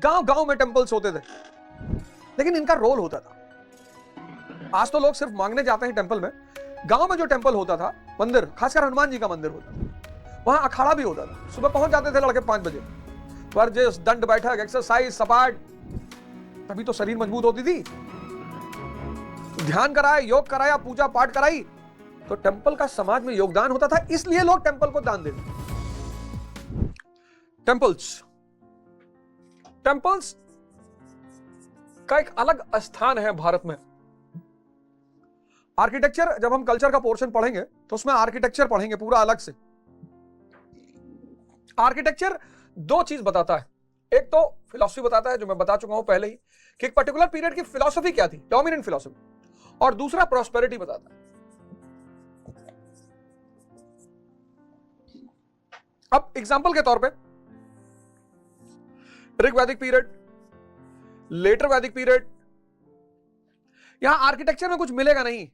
गांव गांव में टेंपल्स होते थे, लेकिन इनका रोल होता था। आज तो लोग सिर्फ मांगने जाते हैं टेंपल में। गांव में जो टेंपल होता था, मंदिर, खासकर हनुमान जी का मंदिर होता था, वहां अखाड़ा भी होता था। सुबह पहुंच जाते थे लड़के 5 बजे, वर्जिश, दंड बैठक, एक्सरसाइज, सपाट, तभी तो शरीर मजबूत होती थी। ध्यान कराया, योग कराया, पूजा पाठ कराई, तो टेंपल का समाज में योगदान होता था, इसलिए लोग टेंपल को दान देते। टेंपल्स का एक अलग स्थान है भारत में। आर्किटेक्चर, जब हम कल्चर का पोर्शन पढ़ेंगे तो उसमें आर्किटेक्चर पढ़ेंगे पूरा अलग से। आर्किटेक्चर दो चीज बताता है। एक तो फिलॉसफी बताता है, जो मैं बता चुका हूं पहले ही, कि एक पर्टिकुलर पीरियड की फिलॉसफी क्या थी, डोमिनेंट फिलॉसफी। और दूसरा प्रॉस्पेरिटी बताता है। अब एग्जांपल के तौर पे ऋग वैदिक पीरियड, लेटर वैदिक पीरियड, यहां आर्किटेक्चर में कुछ मिलेगा नहीं।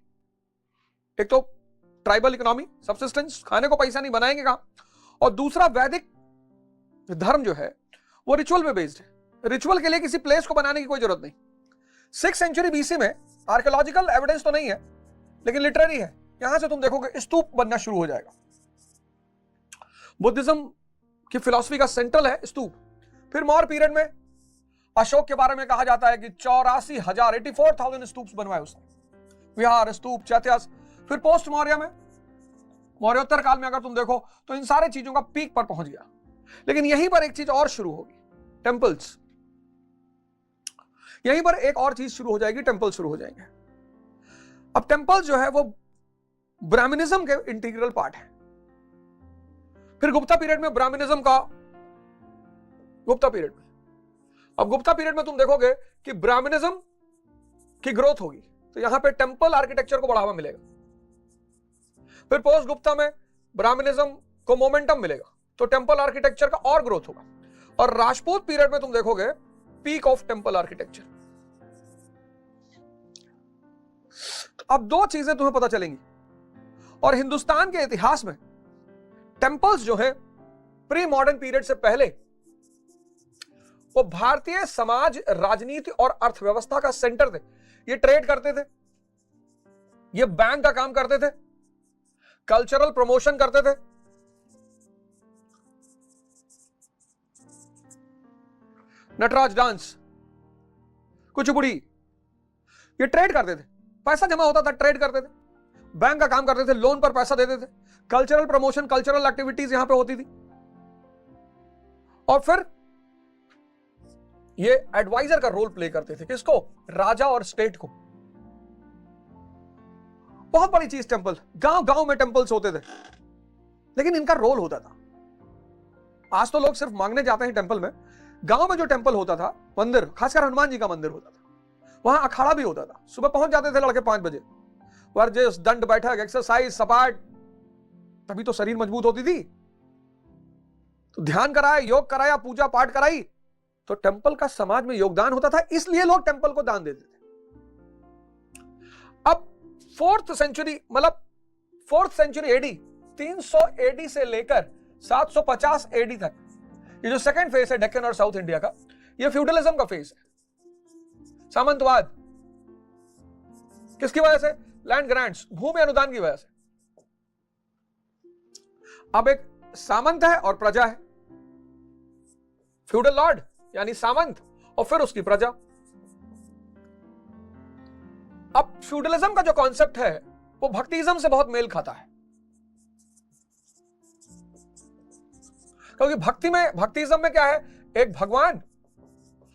एक तो ट्राइबल इकोनॉमी, सब्सिस्टेंस, खाने को पैसा नहीं, बनाएंगे कहां। और दूसरा वैदिक धर्म जो है वो रिचुअल पे बेस्ड है। रिचुअल के लिए किसी प्लेस को बनाने की कोई जरूरत नहीं। 6th सेंचुरी बीसी में आर्कियोलॉजिकल एविडेंस तो नहीं है, लेकिन लिटरेरी है। यहां से तुम देखोगे स्तूप बनना शुरू हो जाएगा। बुद्धिज्म की फिलॉसफी का सेंट्रल है स्तूप। फिर मौर्य पीरियड में अशोक के बारे में कहा जाता है कि 84,000 स्तूप्स बनवाए उसने, विहार, स्तूप, चैत्यास। फिर पोस्ट मौर्य में, मौर्योत्तर काल में अगर तुम देखो तो इन सारे चीजों का पीक पर पहुंच गया। लेकिन यहीं पर एक चीज और शुरू होगी, टेंपल्स। यहीं पर एक और चीज शुरू हो जाएगी, टेंपल शुरू हो जाएंगे। अब टेंपल जो है वो ब्राह्मणिज्म के इंटीग्रल पार्ट है। फिर गुप्ता पीरियड में ब्राह्मणिज्म का, गुप्ता पीरियड में, अब गुप्ता पीरियड में तुम देखोगे कि ब्राह्मणिज्म की ग्रोथ होगी, तो यहां पे टेंपल आर्किटेक्चर को बढ़ावा मिलेगा। फिर पोस्ट गुप्ता में ब्राह्मणिज्म को मोमेंटम मिलेगा, तो टेंपल आर्किटेक्चर का और ग्रोथ होगा। और राजपूत पीरियड में तुम देखोगे पीक ऑफ टेंपल आर्किटेक्चर। अब दो चीजें तुम्हें पता चलेंगी। और हिंदुस्तान के इतिहास में टेंपल्स जो है प्री मॉडर्न पीरियड से पहले वो भारतीय समाज, राजनीति और अर्थव्यवस्था का सेंटर थे। ये ट्रेड करते थे, ये बैंक का काम करते थे, कल्चरल प्रमोशन करते थे। नटराज डांस, कुचिपुड़ी, ये ट्रेड करते थे। पैसा जमा होता था, ट्रेड करते थे, बैंक का काम करते थे, लोन पर पैसा देते थे, कल्चरल प्रमोशन, कल्चरल एक्टिविटीज यहां पे होती थी। और फिर ये एडवाइजर का रोल प्ले करते थे, किसको? राजा और स्टेट को। बहुत बड़ी चीज टेंपल। गांव गांव में टेंपल्स होते थे, लेकिन इनका रोल होता था। आज तो लोग सिर्फ मांगने जाते हैं टेंपल में। गांव में जो टेंपल होता था, मंदिर, खासकर हनुमान जी का मंदिर होता था, वहां अखाड़ा भी होता था। सुबह पहुंच जाते थे लड़के 5 बजे, वर्जिश, दंड बैठक, एक्सरसाइज, सपाट, तभी तो शरीर मजबूत होती थी। तो ध्यान कराया, योग कराया, पूजा पाठ कराई, तो टेंपल का समाज में योगदान होता था, इसलिए लोग टेंपल को दान देते थे। अब 4th सेंचुरी, मतलब 4th सेंचुरी एडी, 300 एडी से लेकर 750 एडी तक, ये जो सेकंड फेज है डेक्कन और साउथ इंडिया का, ये फ्यूडलिज्म का फेज है, सामंतवाद। किसकी वजह से? लैंड ग्रांट्स, भूमि अनुदान की वजह से। अब एक सामंत है और प्रजा है, फ्यूडल लॉर्ड यानी सामंत, और फिर उसकी प्रजा। अब फ्यूडलिज्म का जो कॉन्सेप्ट है वो भक्तिज्म से बहुत मेल खाता है, क्योंकि भक्तिज्म में क्या है? एक भगवान